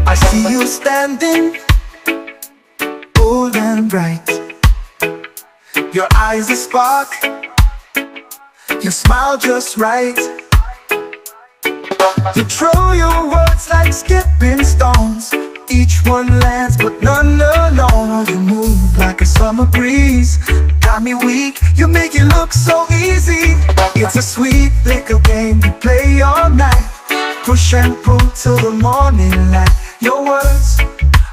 I see you standing, bold and bright. Your eyes a spark, your smile just right. You throw your words like skipping stones. Each one lands but none alone. You move like a summer breeze, got me weak, you make it look so easy. It's a sweet little game we play all night. Push and pull till the morning light. Your words,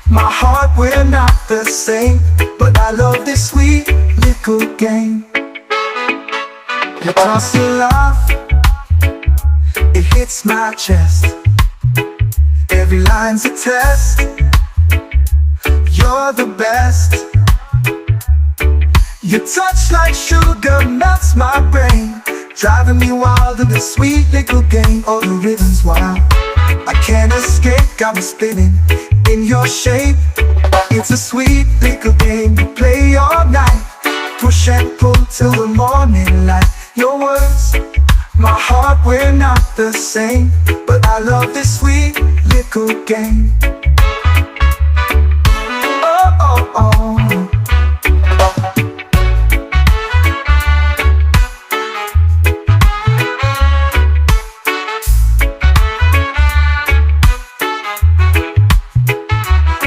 my heart, we're not the same, but I love this sweet little game. You toss your laugh, it hits my chest. Every line's a test. You're the best. Your touch like sugar melts my brain, driving me wild in this sweet little game. Oh, the rhythm's wild, I can't escape, got me spinning in your shape. It's a sweet little game we play all night. Push and pull till the morning light. Your words, my heart, we're not the same, but I love this sweet little game. Oh, oh, oh.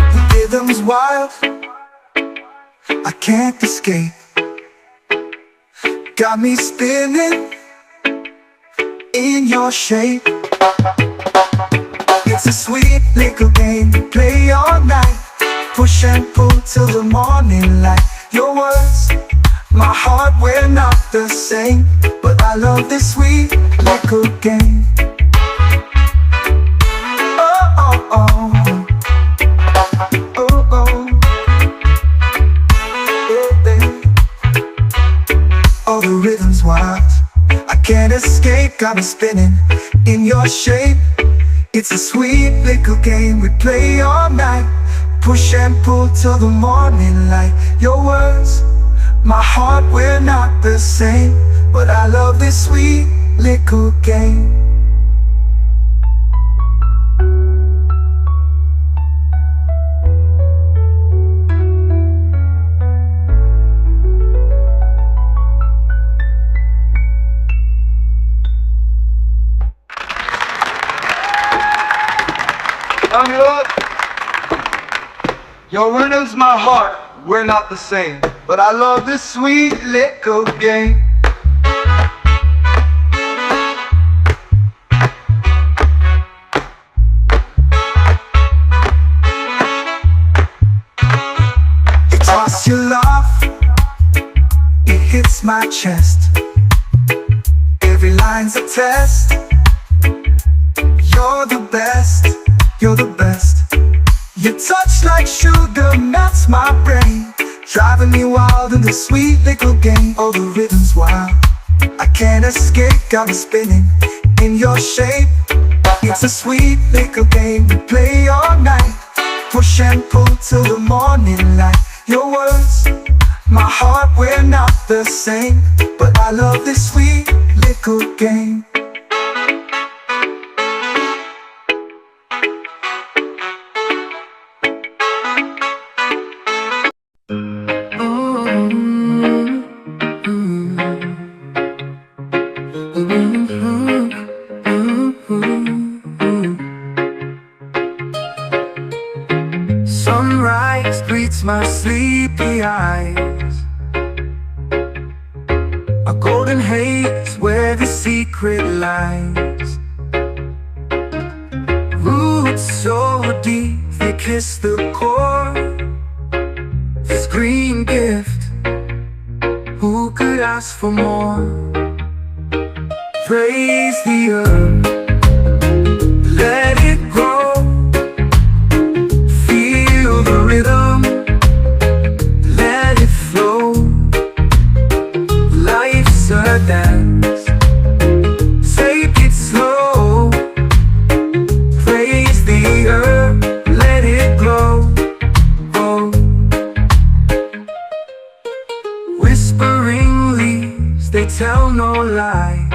The rhythm's wild, I can't escape. Got me spinning in your shape. It's a sweet little game we play all night. Push and pull till the morning light. Your words, my heart, we're not the same, but I love this sweet little game. Oh, oh, oh. Oh, oh. Yeah, yeah. Oh, the rhythm's wild, I can't escape, got me spinning in your shape. It's a sweet little game we play all night. Push and pull till the morning light. Your words, my heart, we're not the same, but I love this sweet little game. Your rhythm's my heart, we're not the same, but I love this sweet little game. You toss your laugh, it hits my chest. Every line's a test. You're the best, you're the best. Your touch like sugar melts my brain, driving me wild in this sweet little game. Oh, the rhythm's wild, I can't escape, got me spinning in your shape. It's a sweet little game we play all night. Push and pull till the morning light. Your words, my heart, we're not the same, but I love this sweet little game. Sunrise greets my sleepy eyes, a golden haze where the secret lies. Roots so deep they kiss the core. This green gift, who could ask for more? Praise the earth, let it grow. Feel the rhythm, let it flow. Life's a dance, take it slow. Praise the earth, let it glow. Oh, no lies.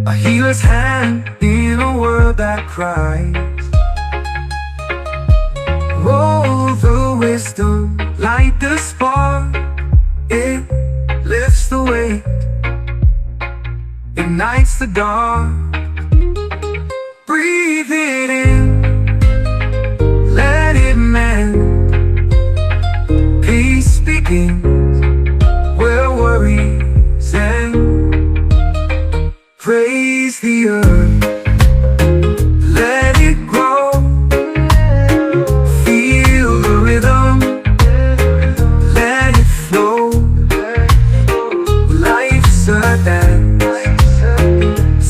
A healer's hand in a world that cries. Oh, the wisdom, light the spark. It lifts the weight, ignites the dark. Breathe it in, let it mend. Peace begins where worries end. Praise the earth, let it grow. Feel the rhythm, let it flow. Life's a dance,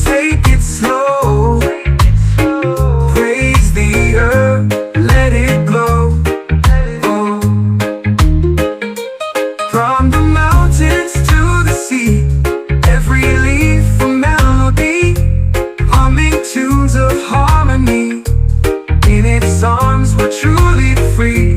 take it slow. Praise the earth, let it glow. Oh. From the mountains to the sea, every leaf a melody, humming tunes of harmony. In its arms we're truly free.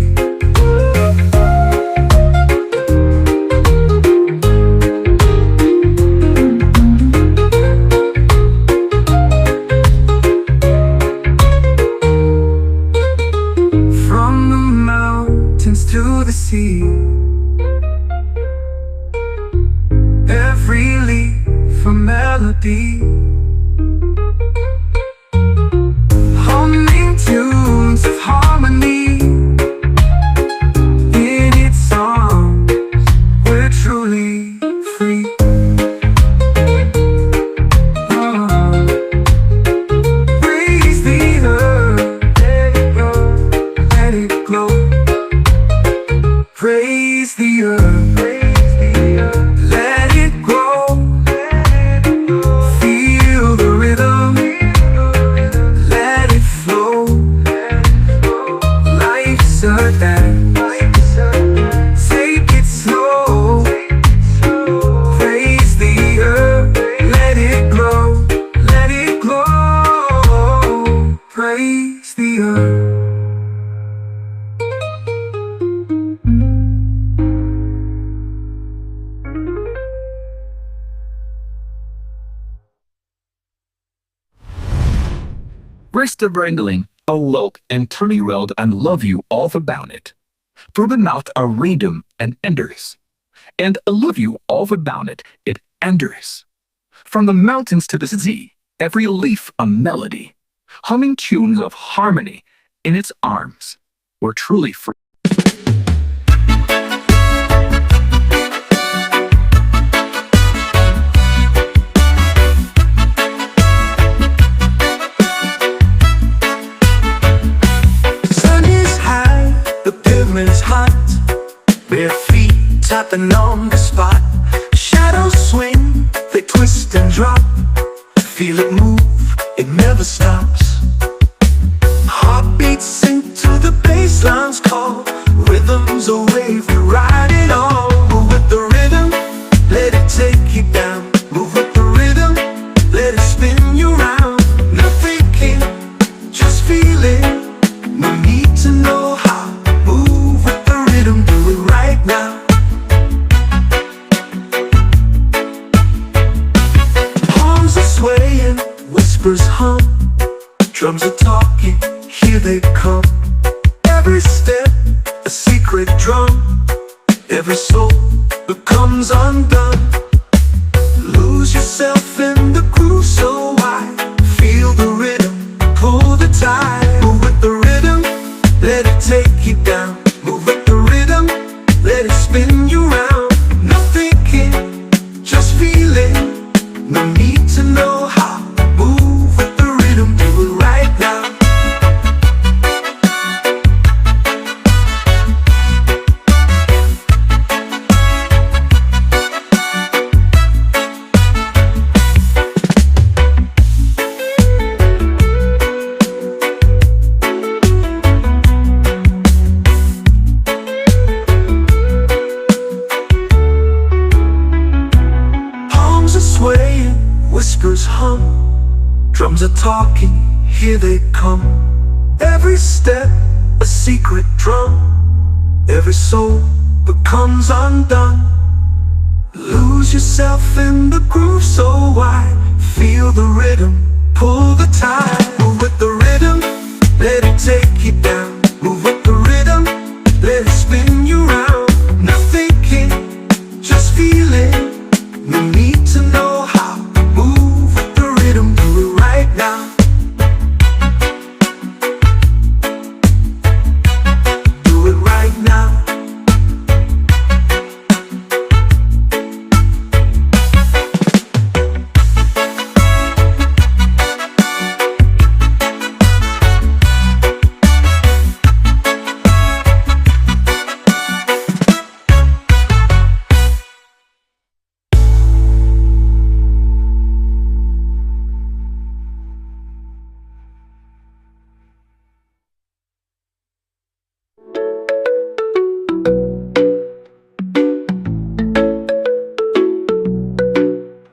From the mountains to the sea, every leaf a melody, humming tunes of harmony. In its arms we're truly free. Oh. Praise the earth, let it go, let it glow. Praise the earth, let it grow. Feel the rhythm, let it flow. Life's a dance, take it slow. Praise the earth, let it glow, let it glow. Praise the earth. Rest the wrangling, a look and turny road and love you all about it. Through the mouth a rhythm and enders, and I love you all about it, it enders. From the mountains to the sea, every leaf a melody, humming tunes of harmony. In its arms we're truly free. Sun is high, the pavement's hot. Bare feet tapping on the spot. Shadows swing, they twist and drop. Feel it move, it never stops. Heartbeats sink to the bassline's call. Rhythm's a wave, we ride it all. Move with the rhythm, let it take you down. Move with the rhythm, let it spin you round. No thinking, just feel it. No need to know how. Move with the rhythm, do it right now. Palms are swaying, whispers hum. Drums are talking, here they come. Every step, a secret drum. Every soul becomes undone. Lose yourself in the groove so wide. Feel the rhythm, pull the tide. Move with the rhythm, let it take you down. Move with the rhythm, let it spin you round. No thinking, just feeling. No need to know how. Move with the rhythm, do it right now. Whispers hum, drums are talking, here they come. Every step, a secret drum. Every soul becomes undone. Lose yourself in the groove so wide. Feel the rhythm, pull the tide. Move with the rhythm, let it take you down. Move with the rhythm, let it spin you round. No thinking, just feeling. No need to know how. Move with the rhythm, do it right now. Do it right now.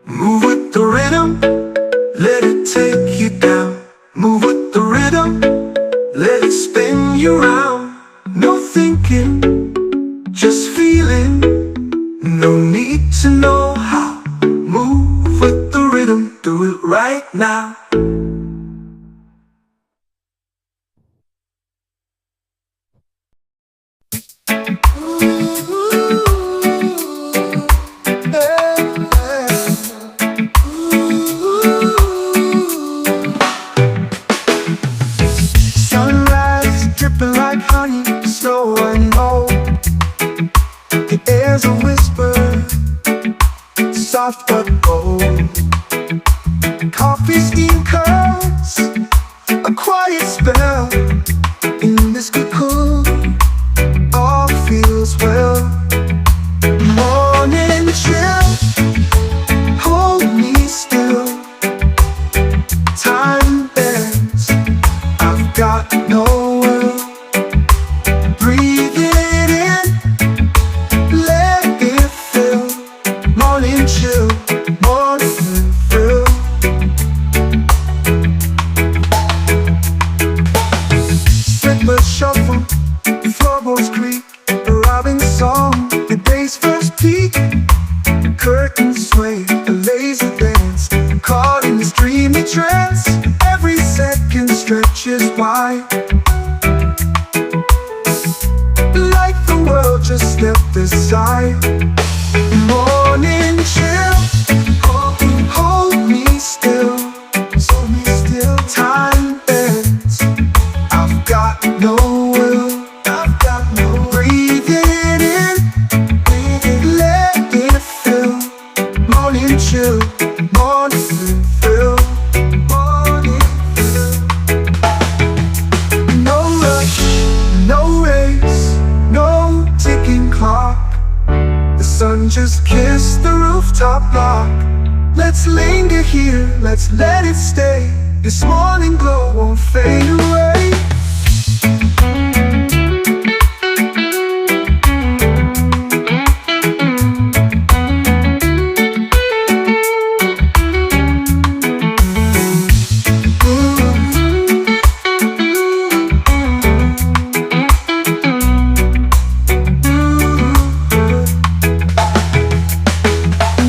Move with the rhythm, let it take you down. Move with the rhythm, let it spin you round. No thinking, just feeling. No need to know how. Move with the rhythm, do it right now. Sunrise dripping like honey, snow and know. The air's a whisper, soft but bold. Coffee steam curls, a quiet spell. In this cocoon, all feels well. Morning chill, hold me still. Time bends, I've got no will. Breathe it in, let it fill. Morning chill, morning thrill. Slippers shuffle, floorboards creak. A robin song, the day's first peak. Curtains sway, a lazy dance. Caught in this dreamy trance. Every second stretches wide, like the world just stepped aside. Morning chill, hold me still. Hold me still. Time bends, I've got no will. I've got no will. Breathe it in, let it fill. Morning chill, morning thrill. Morning thrill. No rush, no race, no ticking clock. The sun just kissed the rooftop block. Let's linger here, let's let it stay. This morning glow won't fade away.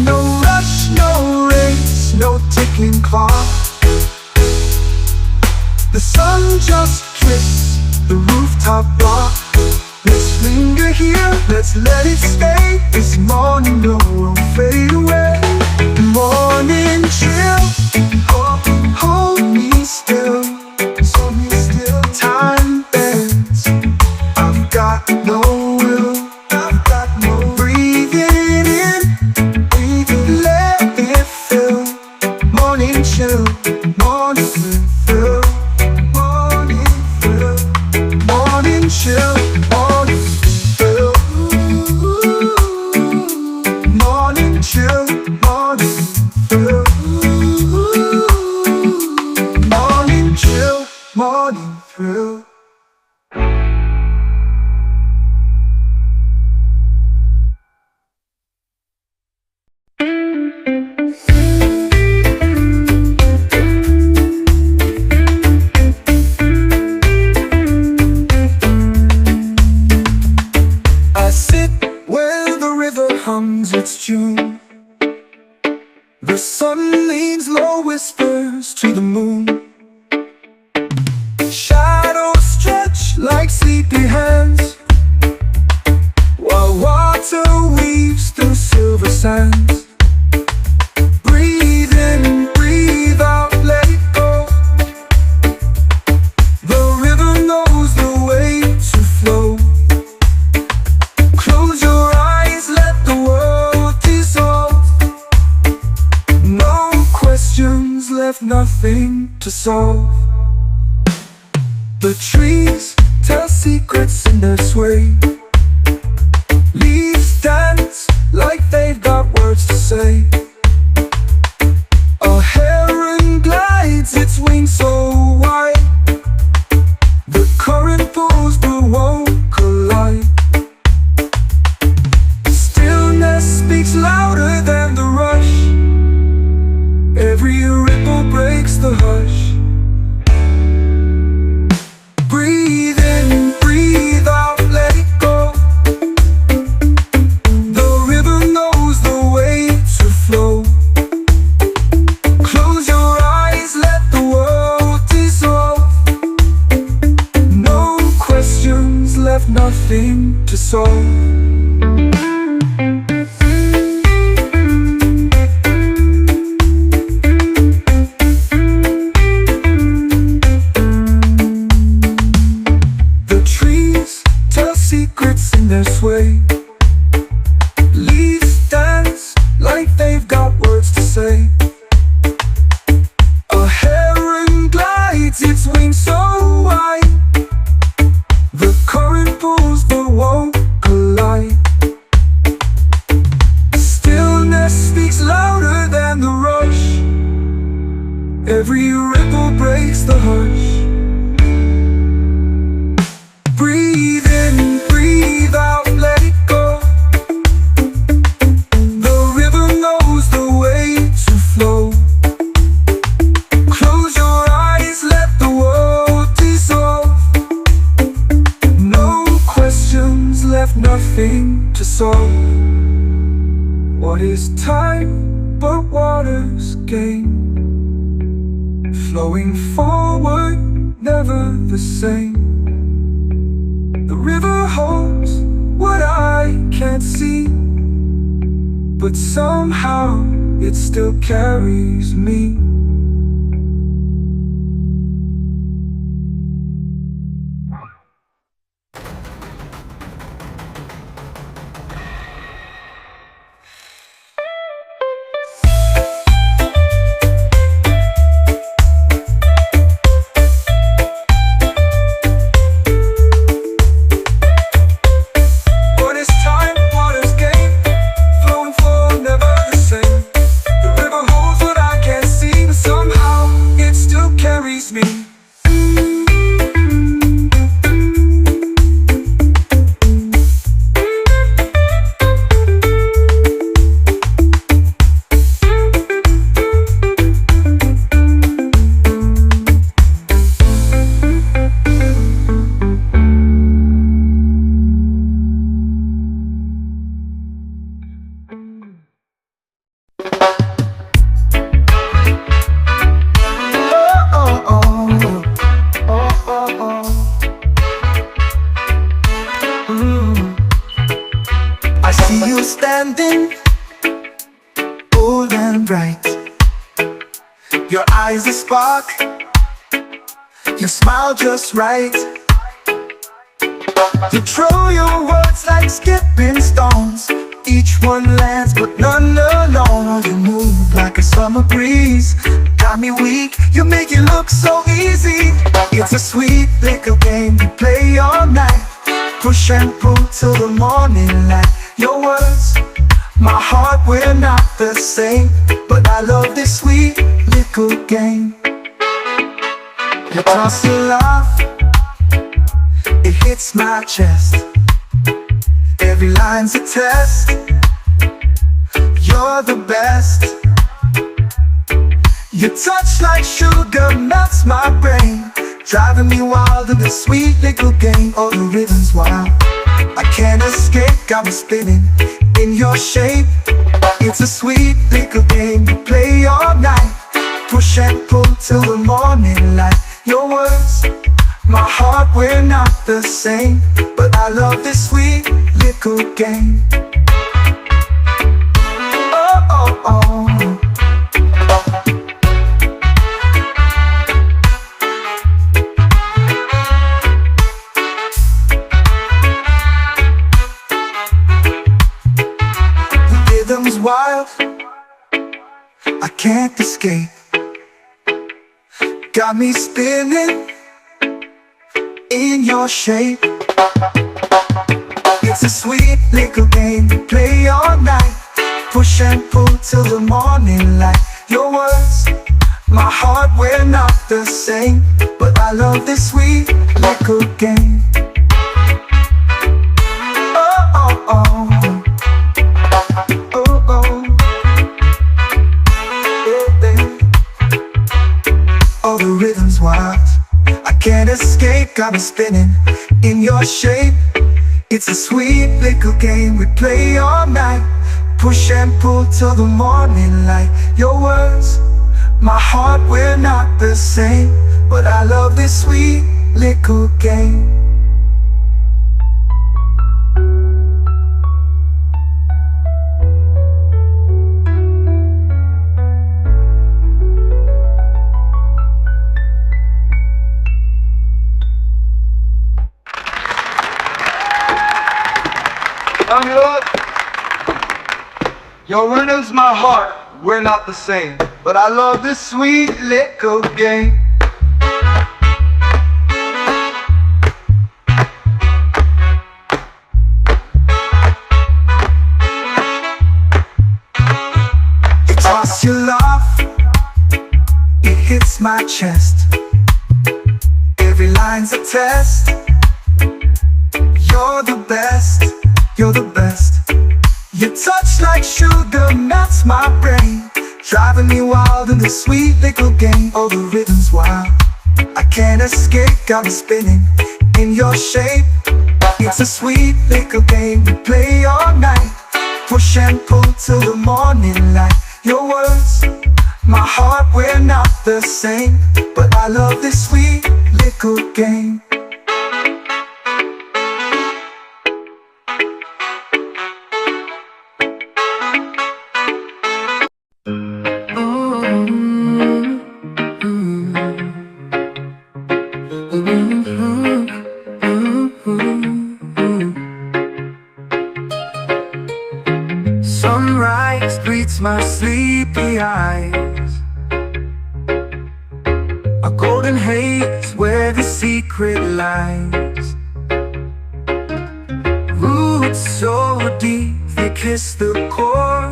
No rush, no race, no ticking clock. The sun just kissed the rooftop block. Let's linger here, let's let it stay. This morning glow won't fade away. Morning chill, hold me still. Hold me still. Time bends, I've got no will. I've got no will. Breathe it in, let it fill. Morning chill, morning thrill. Morning thrill. Morning chill, morning thrill. Morning chill, morning thrill. Morning chill, morning thrill. I sit where the river hums its tune. sun leans low, whispers to the moon. Shadows stretch like sleepy hands, while water weaves through silver sands. Breathe in, breathe out, let it go. The river knows the way to flow. Close your eyes, let the world dissolve. No questions left, nothing to solve. The trees tell secrets in their sway. Leaves dance like they've got words to say. A heron glides, its wings so wide. The current pulls but won't collide. Stillness speaks louder than the rush. Every ripple breaks the hush. Breathe in, breathe out, let it go. The river knows the way to flow. Close your eyes, let the world dissolve. No questions left, nothing to solve. Secrets in their sway. Leaves dance like they've got words to say. A heron glides, its wings so wide. The current pulls but won't collide. Stillness speaks louder than the rush. Every ripple breaks the hush. Breathe in, breathe out, let it go. The river knows the way to flow. Close your eyes, let the world dissolve. No questions left, nothing to solve. What is time but water's game? Flowing forward, never the same. The river holds what I can't see, but somehow it still carries me. Standing bold and bright, your eyes a spark, your smile just right. You throw your words like skipping stones, each one lands but none alone. You move like a summer breeze, got me weak, you make it look so easy. It's a sweet little game we play all night, push and pull till the morning light. Your words, my heart, we're not the same, but I love this sweet little game. You toss your laugh, it hits my chest. Every line's a test, you're the best. Your touch like sugar melts my brain, driving me wild in this sweet little game. Oh, the rhythm's wild, I can't escape, got me spinning in your shape. It's a sweet little game we play all night. Push and pull till the morning light. Your words, my heart, we're not the same, but I love this sweet little game. Oh, oh, oh. The rhythm's wild, I can't escape. Got me spinning in your shape. It's a sweet little game we play all night. Push and pull till the morning light. Your words, my heart, we're not the same, but I love this sweet little game. Oh, oh, oh. Oh, oh. Oh, the rhythm's wild, I can't escape, got me spinning in your shape. It's a sweet little game we play all night. Push and pull till the morning light. Your words, my heart, we're not the same, but I love this sweet little game. Look, your rhythm's my heart, we're not the same, but I love this sweet little game. You toss your love, it hits my chest. Every line's a test. You're the best, you're the best. Your touch like sugar melts my brain, driving me wild in this sweet little game. Oh, the rhythm's wild, I can't escape, got me spinning in your shape. It's a sweet little game we play all night. Push and pull till the morning light. Your words, my heart, we're not the same, but I love this sweet little game. Sunrise greets my sleepy eyes. A golden haze where the secret lies. Roots so deep they kiss the core.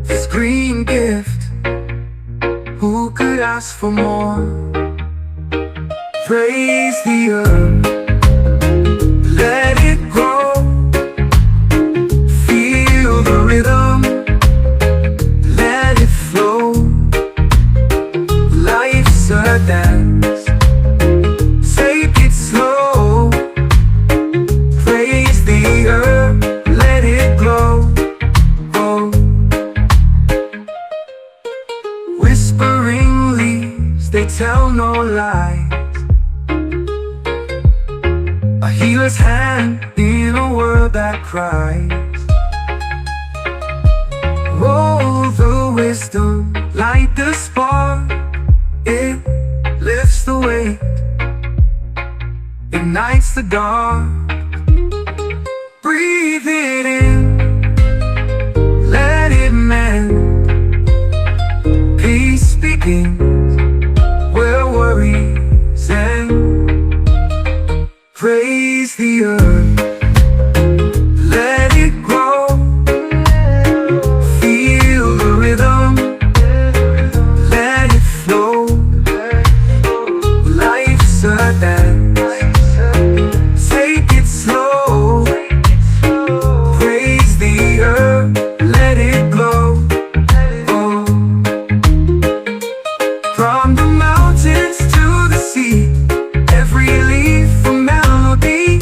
This green gift, who could ask for more? Praise the earth, let it grow. Feel the rhythm, let it flow. Life's a dance, take it slow. Praise the earth, let it glow. Oh. Whispering leaves, they tell no lies. A healer's hand in a world that cries. Roll the wisdom, light the spark. It lifts the weight, ignites the dark. Breathe it in, let it mend. Peace begins where worries end. Praise the earth, let it grow. Feel the rhythm, let it flow. Life's a dance, take it slow. Praise the earth, let it glow. Oh. From the mountains to the sea, every leaf a melody,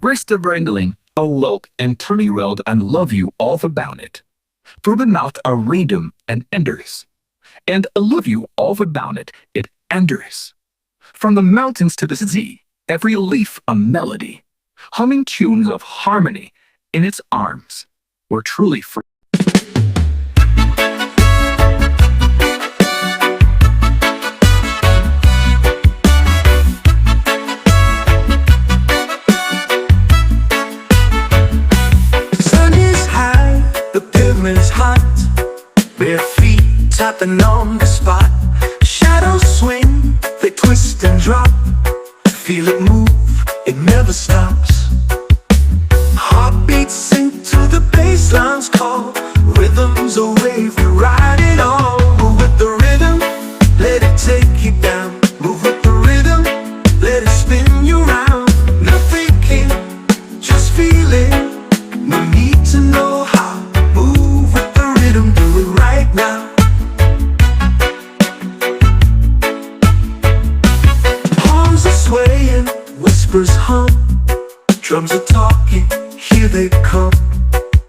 Where's the wrangling? A look and turn around and love you all about it. Proven out a rhythm and enders. And I love you all about it. It enders. From the mountains to the sea, every leaf a melody. Humming tunes of harmony in its arms. We're truly free. Sun is high, the pavement is hot. Bare feet tapping on the spot. Shadows swing, they twist and drop. Feel it move, it never stops. Heartbeats sink to the bassline's call. Rhythms a wave, we ride it on. Move with the rhythm, let it take you down. Move with the rhythm, let it spin you round. No thinking, just feeling. No need to know how. Move with the rhythm, do it right now. Palms are swaying, whispers hum. Drums are talking, here they come.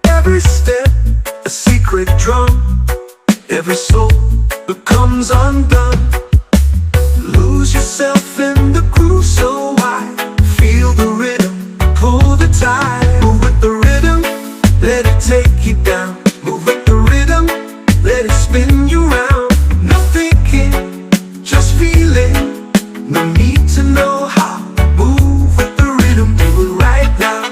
Every step, a secret drum. Every soul becomes undone. Lose yourself in the groove so wide. Feel the rhythm, pull the tide. Move with the rhythm, let it take you down. Move with the rhythm, let it spin you round. No thinking, just feeling. No need to know how. Move with the rhythm, do it right now.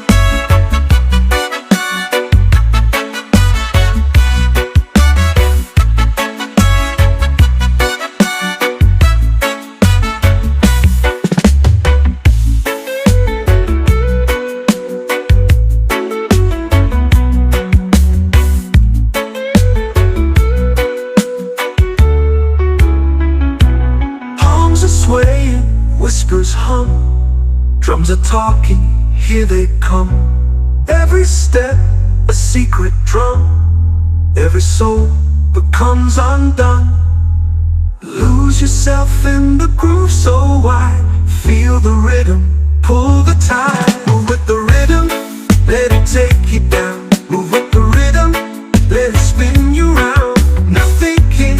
Palms are swaying, whispers hum. Drums are talking, here they come. Every step, a secret drum. Every soul becomes undone. Lose yourself in the groove so wide. Feel the rhythm, pull the tide. Move with the rhythm, let it take you down. Move with the rhythm, let it spin you round. No thinking,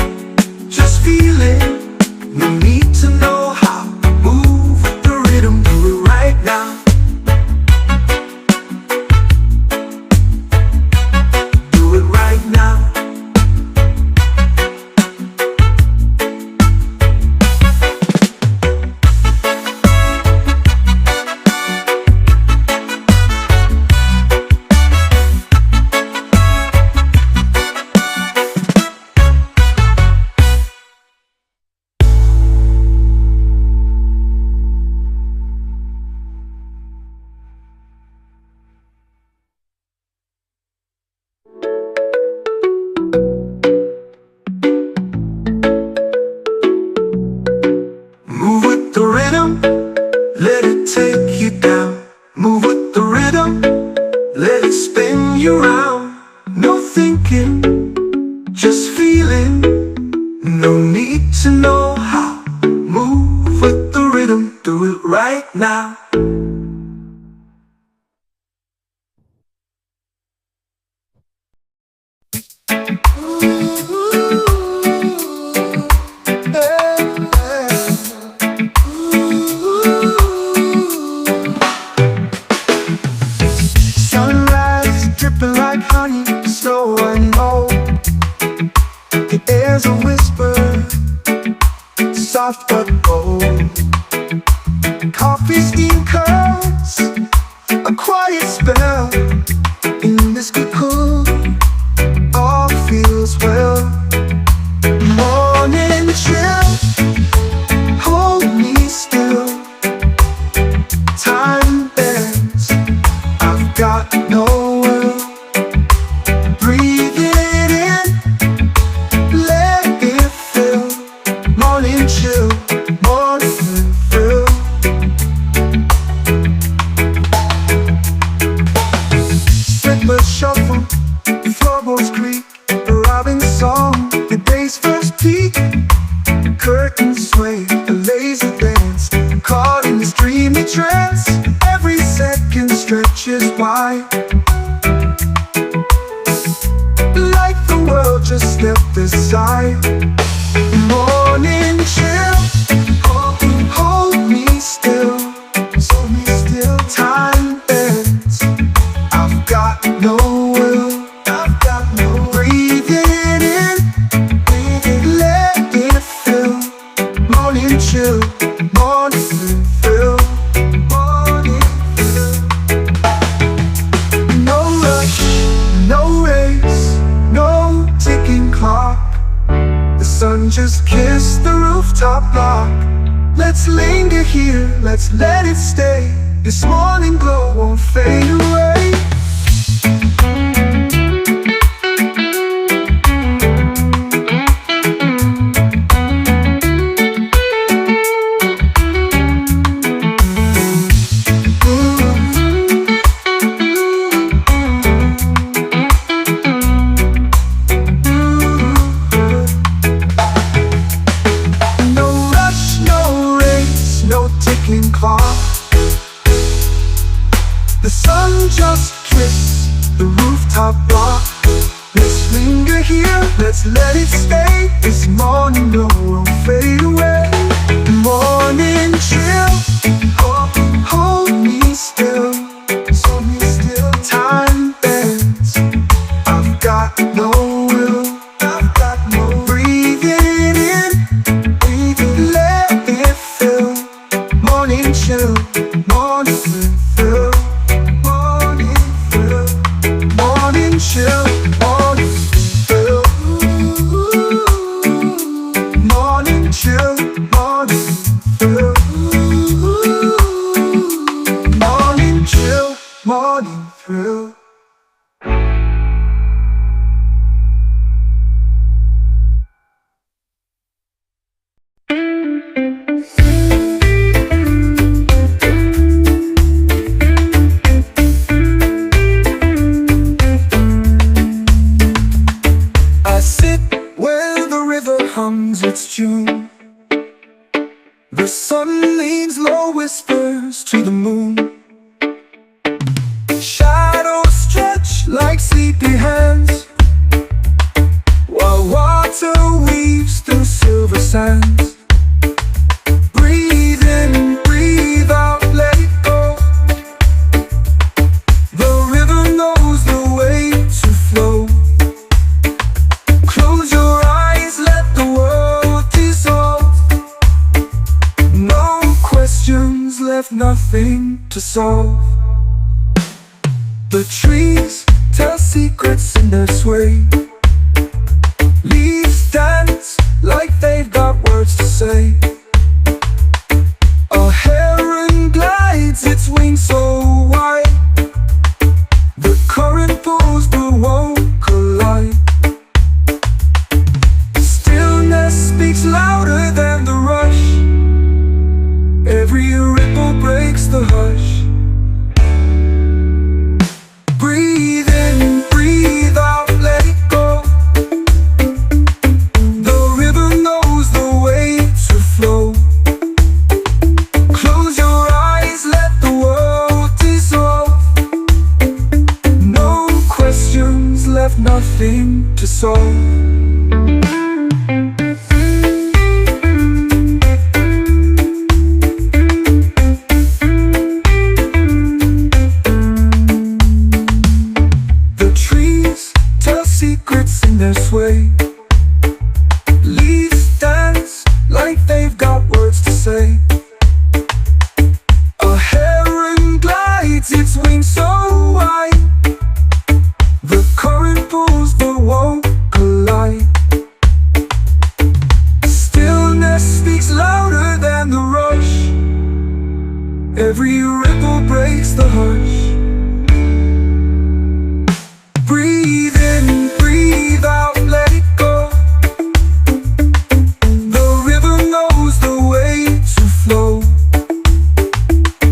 just feeling. No need to know how. Move with the rhythm, do it right now. Do it right now. Move with the rhythm, let it take you down. Move with the rhythm, let it spin you round. No thinking, just feeling. No need to know how. Move with the rhythm, do it right now. Sunrise dripping like honey, snow and know. The air's a whisper, soft but bold. Coffee steam curls, a quiet spell. In this cocoon, all feels well. Morning chill, hold me still. Time bends, I've got no will. Breathe it in, let it fill. Morning chill, morning thrill. Slippers shuffle, floorboards creak. A robin song, the day's first peak. Curtains sway, a lazy dance. Caught in this dreamy trance. Every second stretch. inches wide, like the world just stepped aside. Morning chill, hold me still, hold me still. Time bends, I've got no will, I've got no. Breathe it in, let it fill. Morning chill, morning fill, morning fill. No rush, no race, no ticking clock. The sun just kissed the rooftop block. Let's linger here, let's let it stay. This morning glow won't fade away. The sun just kissed the rooftop block. Let's linger here, let's let it stay. This morning glow won't fade away. Morning chill, hold me still, hold me still. Time bends, I've got no will, I've got no. Breathe it in, let it fill. Morning chill, morning fill. Chill, morning fill. Morning chill, morning fill. Morning chill, morning thrill. Hums its tune. The sun leans low, whispers to the moon. Shadows stretch like sleepy hands, while water weaves through silver sands. Breathe in, breathe out, let it go. The river knows the way to flow. Close your eyes, let the world dissolve. No questions left, nothing to solve. The trees tell secrets in their sway. Leaves dance like they've got words to say. A heron glides, its wings so wide. The current pulls but won't collide. Speaks louder than the rush. Every ripple breaks the hush. Breathe in, breathe out, let it go. The river knows the way to flow. Close your eyes, let the world dissolve. No questions left, nothing to solve. Secrets in their sway. Leaves dance like they've got words to say. A heron glides, its wings so wide. The current pulls but won't collide. Stillness speaks louder than the rush. Every ripple breaks the hush. Breathe in, breathe out, let it go. The river knows the way to flow.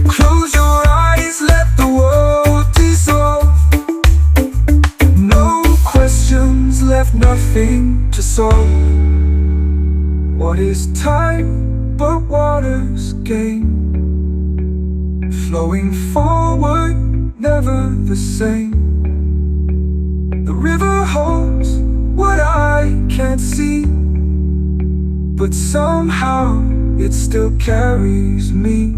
Close your eyes, let the world dissolve. No questions left, nothing to solve. What is time but water's game? Flowing forward, never the same. The river holds what I can't see, but somehow it still carries me.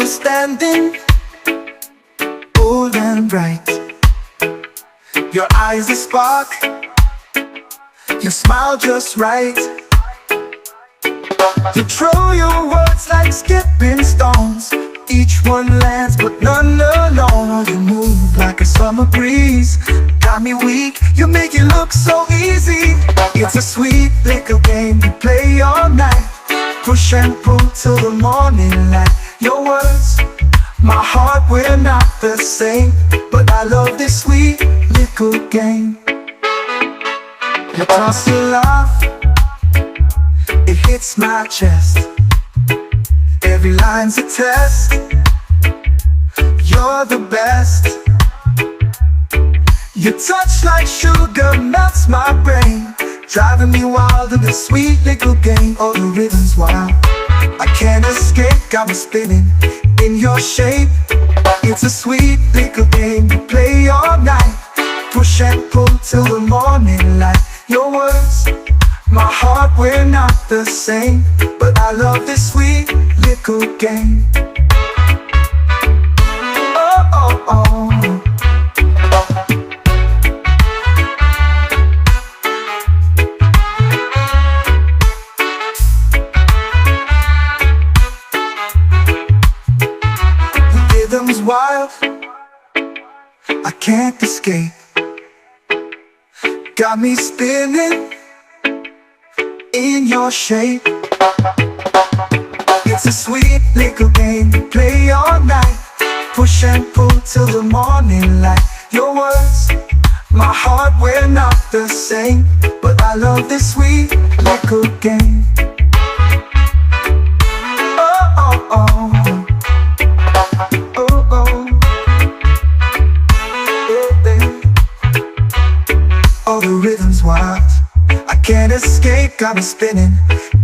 Standing bold and bright, your eyes a spark, your smile just right. You throw your words like skipping stones, each one lands but none alone. You move like a summer breeze, got me weak, you make it look so easy. It's a sweet little game we play all night, push and pull till the morning light. Your words, my heart, we're not the same, but I love this sweet little game. You toss your laugh, it hits my chest, every line's a test. You're the best. Your touch like sugar melts my brain, driving me wild in this sweet little game. Oh, the rhythm's wild, I can't escape, got me spinning in your shape. It's a sweet little game we play all night, push and pull till the morning light. Your words, my heart, we're not the same, but I love this sweet little game. Oh, oh, oh. Wild, I can't escape, got me spinning in your shape. It's a sweet little game we play all night, push and pull till the morning light. Your words, my heart, we're not the same, but I love this sweet little game. Oh, oh, oh. Oh, the rhythm's wild, I can't escape, got me spinning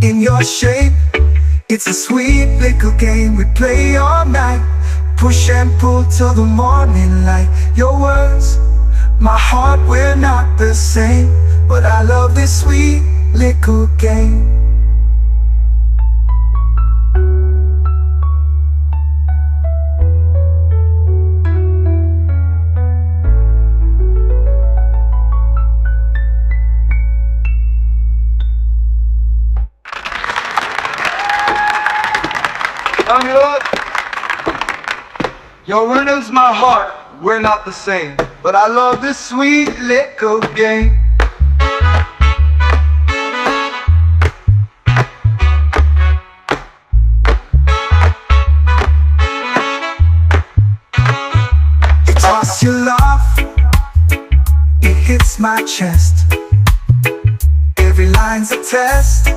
in your shape. It's a sweet little game we play all night, push and pull till the morning light. Your words, my heart, we're not the same, but I love this sweet little game. Your rhythm's my heart, we're not the same, but I love this sweet little game. You toss your laugh, it hits my chest, every line's a test.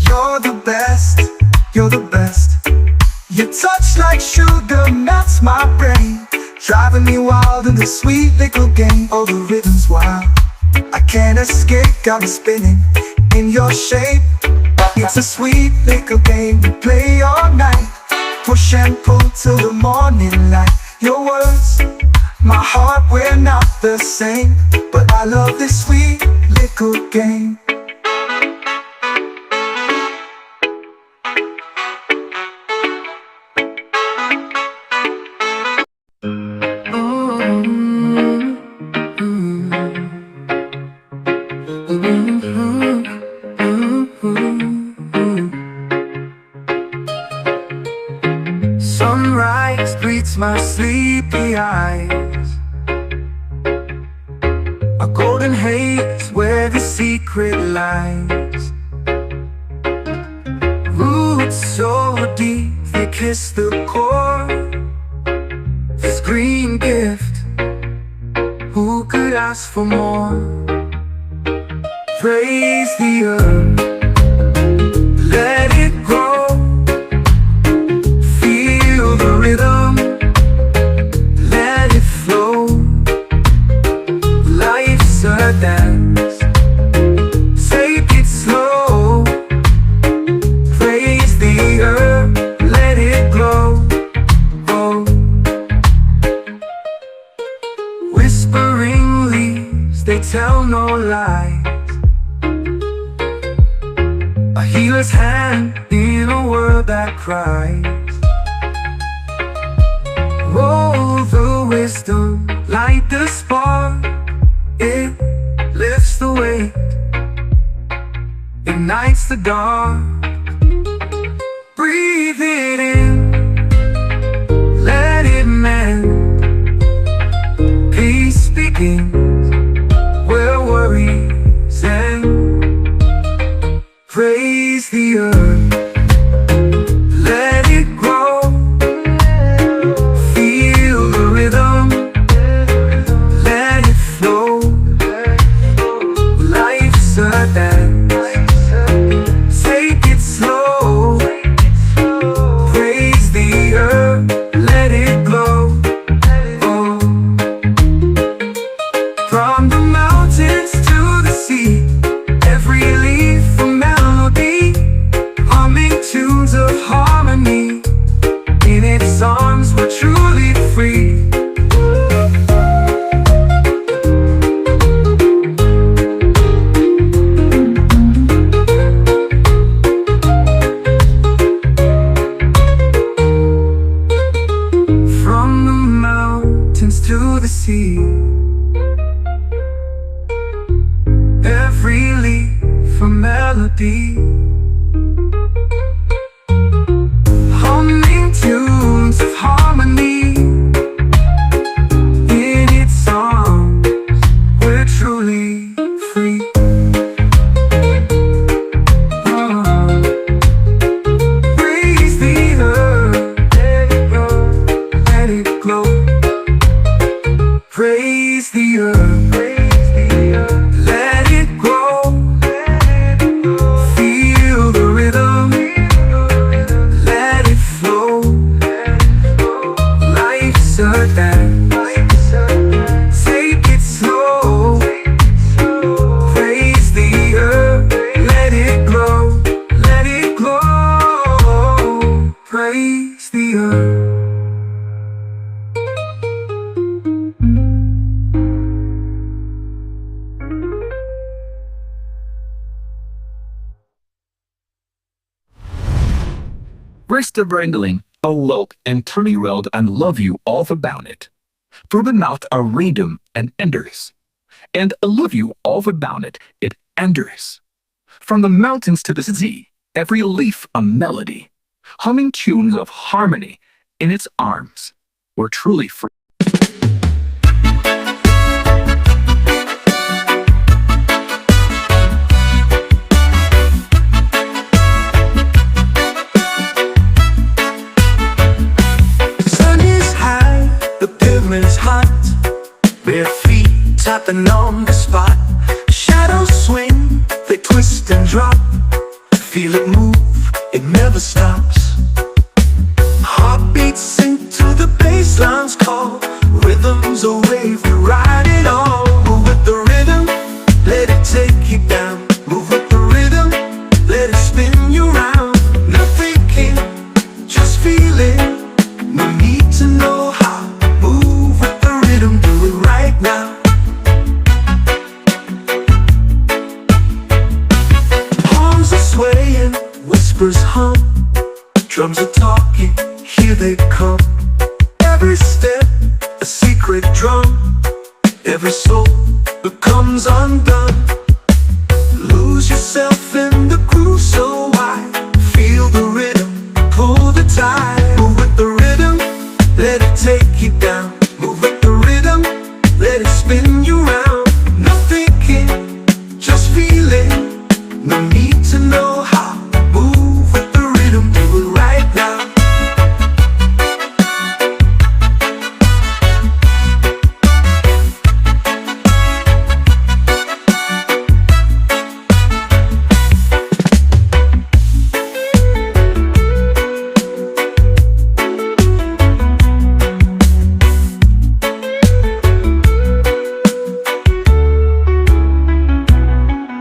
You're the best, you're the best. Your touch like sugar melts my brain, driving me wild in this sweet little game. Oh, the rhythm's wild, I can't escape, got me spinning in your shape. It's a sweet little game we play all night, push and pull till the morning light. Your words, my heart, we're not the same, but I love this sweet little game. Sunrise greets my sleepy eyes, a golden haze where the secret lies. Roots so deep they kiss the core. This green gift, who could ask for more? Praise the earth, let it grow. Feel the rhythm, let it flow. Life's a dance, take it slow. Praise the earth, let it glow. Oh. Whispering leaves, they tell no lies. A healer's hand in a world that cries. Roll the wisdom, light the spark. It lifts the weight, ignites the dark. Breathe it in, let it mend. Peace begins where worries end. Praise the earth, let it grow. Feel the rhythm, let it flow. Life's a dance, take it slow. Praise the earth, let it glow. Oh. From the mountains to the sea, every leaf a melody, humming tunes of harmony. In its arms we're truly free. From the mountains to the sea, every leaf a melody, humming tunes of harmony. In its arms we're truly free. Oh. Praise the earth, let it go, let it glow. Praise the earth, let it grow. Feel the rhythm, let it flow. Life's a dance, take it slow. Praise the earth, let it glow, let it glow. Praise the earth. Rest of wrangling, a look and turny road and love you all about it. Through the mouth are rhythm and enders, and I love you all about it, it enders. From the mountains to the sea, every leaf a melody, humming tunes of harmony. In its arms we're truly free. Sun is high, the pavement's hot. Bare feet tapping on the spot. Shadows swing, they twist and drop. Feel it move, it never stops. Heartbeats sink to the bassline's call. Rhythm's a wave, we ride it all. Move with the rhythm, let it take you down. Move with the rhythm, let it spin you round. No thinking, just feel it. No need to know how. Move with the rhythm Whispers hum, drums are talking, here they come. Every step, a secret drum. Every soul becomes undone. Lose yourself in the groove so wide. Feel the rhythm, pull the tide. Move with the rhythm, let it take you down. Move with the rhythm, let it spin you round. No thinking, just feeling. No need to know how. Move with the rhythm, do it right now.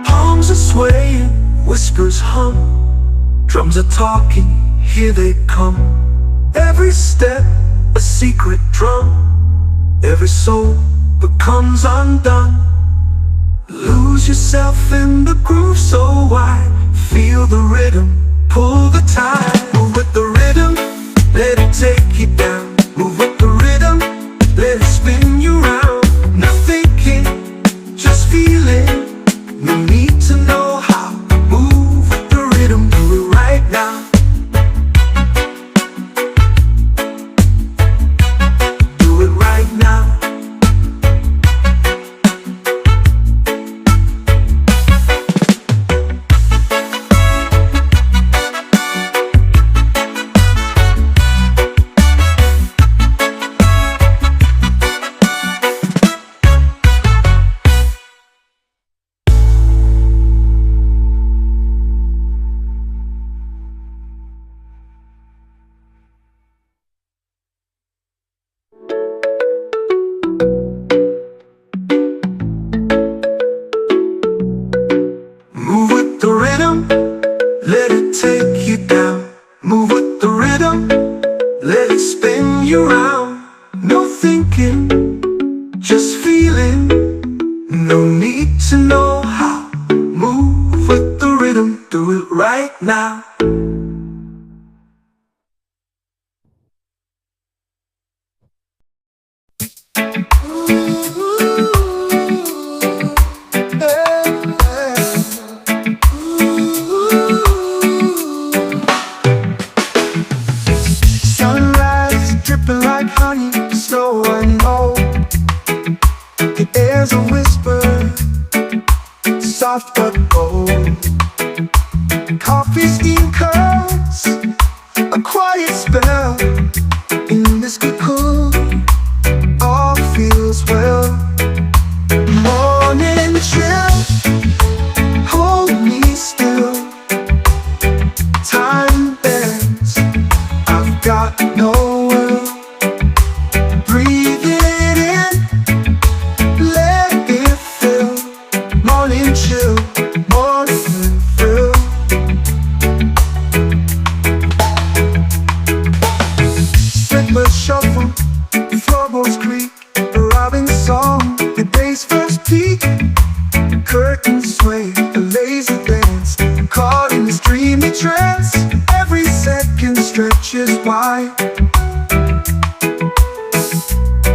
Palms are swaying, whispers hum. Drums are talking, here they come. Every step, a secret drum. Every soul becomes undone. Lose yourself in the groove so wide. Feel the rhythm, pull the tide. Move with the rhythm, let it take you down. Move with the rhythm, let it spin you round. No thinking, just feeling. No need to know how. Move with the rhythm, do it right now. Do it right now. Move with the rhythm, let it take you down. Move with the rhythm, let it spin you round. No thinking, just feeling. No need to know how. Move with the rhythm, do it right now. Sunrise dripping like honey, snow I know. The air's a whisper, soft but bold. Coffee steam curls, a quiet spell. In this cocoon, all feels well. Morning chill, hold me still. Time bends, I've got no will. Breathe it in, let it fill. Morning chill, morning thrill. Strippers shuffle, floorboards creak. A robin song, the day's first peak. Curtains sway, a lazy dance. Caught in this dreamy trance. Every second stretches wide.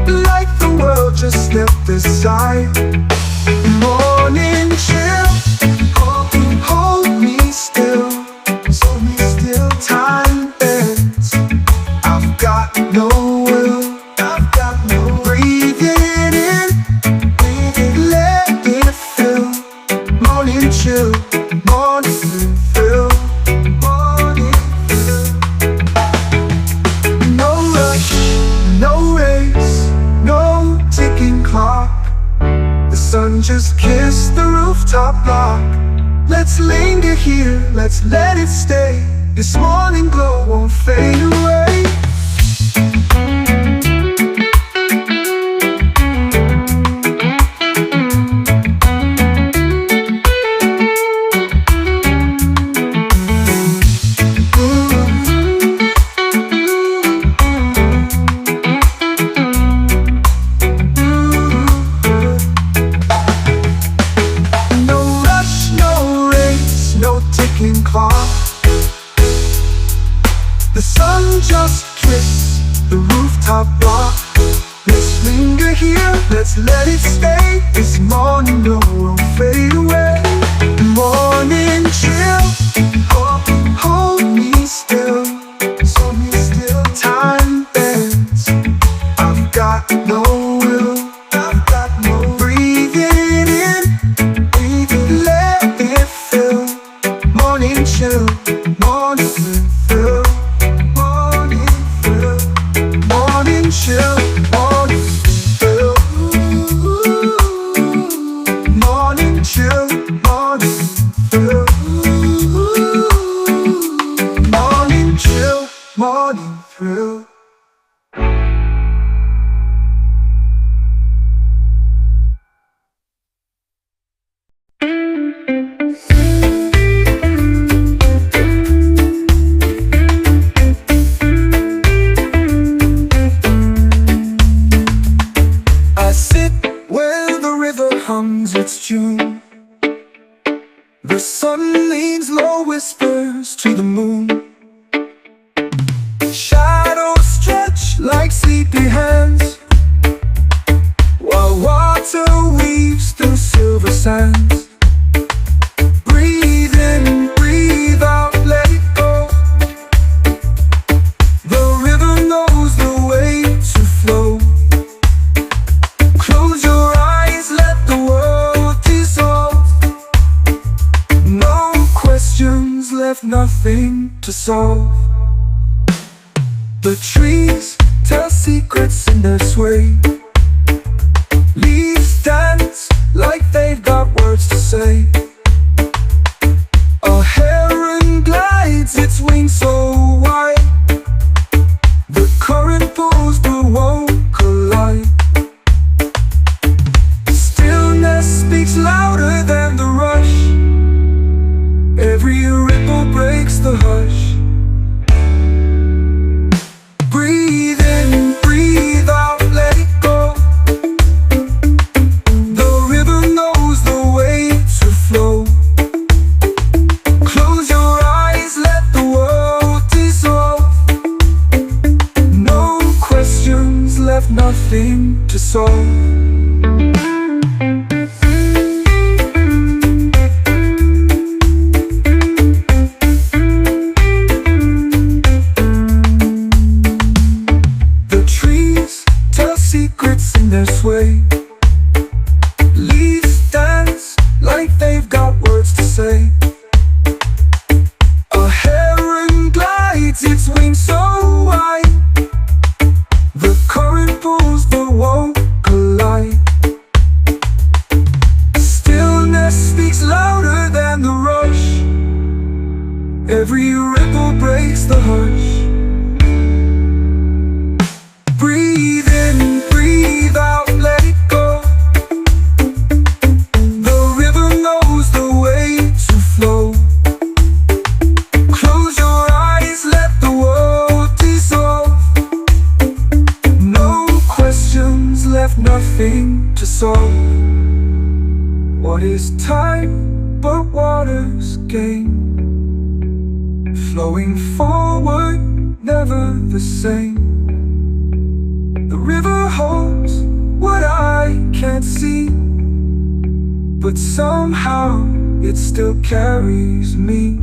Like the world just stepped aside. Morning chill, hold me still. Hold me still. Time bends, I've got no will. I've got no will. Breathe it in, let it fill. Morning chill, morning fill. Morning fill. No rush, no race, no ticking clock. The sun just kissed the rooftop block. Let's linger here, let's let it stay. This morning glow won't fade away. No rush, no race, no ticking clock. Just let it stay. This morning glow won't fade away. Morning chill. Hold me still. Hold me still. Time bends. I've got no will. I've got no. Breathing in. Breathing. Let it fill. Morning chill. Morning fill. Morning fill. Morning chill. Morning fill. Morning chill. Morning fill. Morning chill. Morning thrill. I sit where the river hums its tune. The sun leans low, whispers to the moon. Shadows stretch like sleepy hands, while water weaves through silver sands. Breathe in, breathe out, let it go. The river knows the way to flow. Close your eyes, let the world dissolve. No questions left, nothing to solve. The trees tell secrets in their sway. Leaves dance like they've got words to say. A heron glides, its wings so wide. The current pulls but won't collide. Stillness speaks louder than the rush. Every ripple breaks the hush. Breathe in, breathe out, let it go. The river knows the way to flow. Close your eyes, let the world dissolve. No questions left, nothing to solve. Secrets in their sway. Leaves dance like they've got words to say. A heron glides, its wings so wide. The current pulls but won't collide. Stillness speaks louder than the rush. Every ripple breaks the hush. Breathe in, breathe out, let it go. The river knows the way to flow. Close your eyes, let the world dissolve. No questions left, nothing to solve. What is time but water's game? Flowing forward, never the same. The river holds what I can't see, but somehow it still carries me.